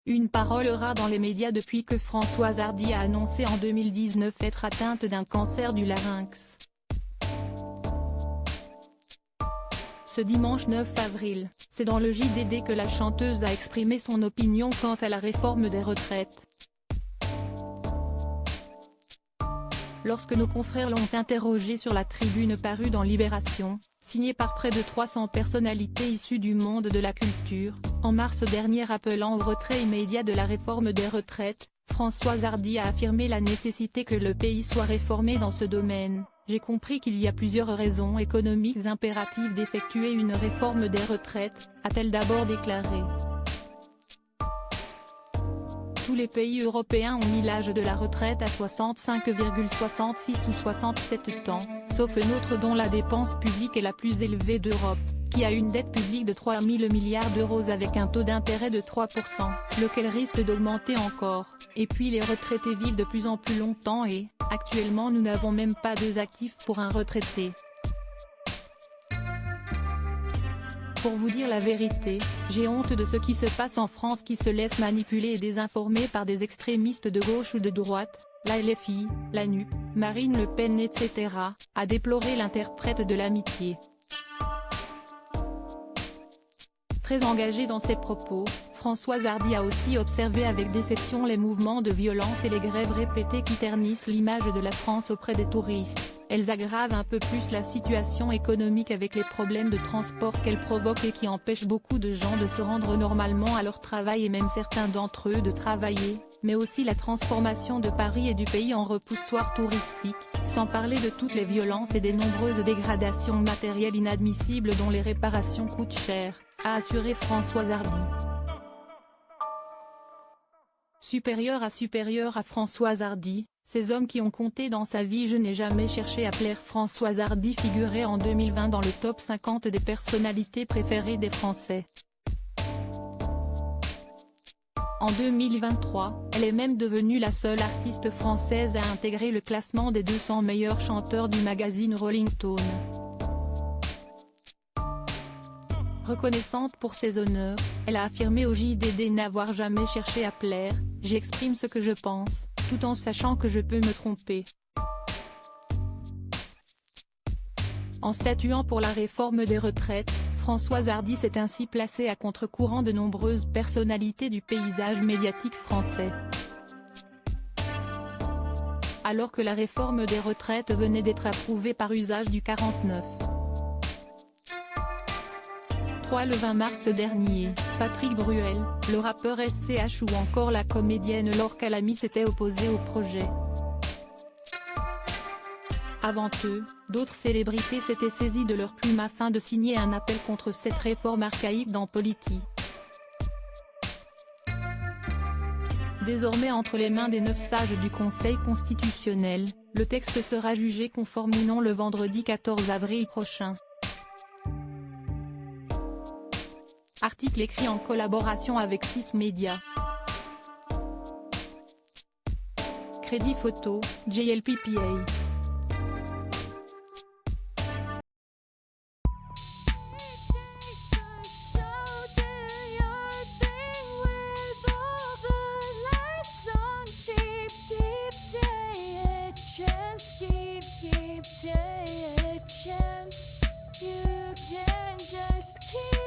Une parole rare dans les médias depuis que Françoise Hardy a annoncé en 2019 être atteinte d'un cancer du larynx. Ce dimanche 9 avril, c'est dans le JDD que la chanteuse a exprimé son opinion quant à la réforme des retraites. Lorsque nos confrères l'ont interrogée sur la tribune parue dans Libération, signée par près de 300 personnalités issues du monde de la culture, en mars dernier appelant au retrait immédiat de la réforme des retraites, Françoise Hardy a affirmé la nécessité que le pays soit réformé dans ce domaine. J'ai compris qu'il y a plusieurs raisons économiques impératives d'effectuer une réforme des retraites, a-t-elle d'abord déclaré. Tous les pays européens ont mis l'âge de la retraite à 65,66 ou 67 ans, sauf le nôtre dont la dépense publique est la plus élevée d'Europe, qui a une dette publique de 3 000 milliards d'euros avec un taux d'intérêt de 3%, lequel risque d'augmenter encore, et puis les retraités vivent de plus en plus longtemps et, actuellement nous n'avons même pas 2 actifs pour un retraité. Pour vous dire la vérité, j'ai honte de ce qui se passe en France qui se laisse manipuler et désinformer par des extrémistes de gauche ou de droite, la LFI, la NUP, Marine Le Pen etc., a déploré l'interprète de l'amitié. Très engagée dans ses propos, Françoise Hardy a aussi observé avec déception les mouvements de violence et les grèves répétées qui ternissent l'image de la France auprès des touristes. Elles aggravent un peu plus la situation économique avec les problèmes de transport qu'elles provoquent et qui empêchent beaucoup de gens de se rendre normalement à leur travail et même certains d'entre eux de travailler, mais aussi la transformation de Paris et du pays en repoussoir touristique, sans parler de toutes les violences et des nombreuses dégradations matérielles inadmissibles dont les réparations coûtent cher, a assuré Françoise Hardy. Supérieur à Françoise Hardy, ces hommes qui ont compté dans sa vie. Je n'ai jamais cherché à plaire. Françoise Hardy figurait en 2020 dans le top 50 des personnalités préférées des Français. En 2023, elle est même devenue la seule artiste française à intégrer le classement des 200 meilleurs chanteurs du magazine Rolling Stone. Reconnaissante pour ses honneurs, elle a affirmé au JDD n'avoir jamais cherché à plaire. J'exprime ce que je pense, tout en sachant que je peux me tromper. En statuant pour la réforme des retraites, Françoise Hardy s'est ainsi placée à contre-courant de nombreuses personnalités du paysage médiatique français. Alors que la réforme des retraites venait d'être approuvée par usage du 49. 3 le 20 mars dernier, Patrick Bruel, le rappeur SCH ou encore la comédienne Laure Calamy s'étaient opposés au projet. Avant eux, d'autres célébrités s'étaient saisies de leur plume afin de signer un appel contre cette réforme archaïque dans politique. Désormais entre les mains des 9 sages du Conseil constitutionnel, le texte sera jugé conforme ou non le vendredi 14 avril prochain. Article écrit en collaboration avec 6 médias. Crédit photo, JLPPA. You can just keep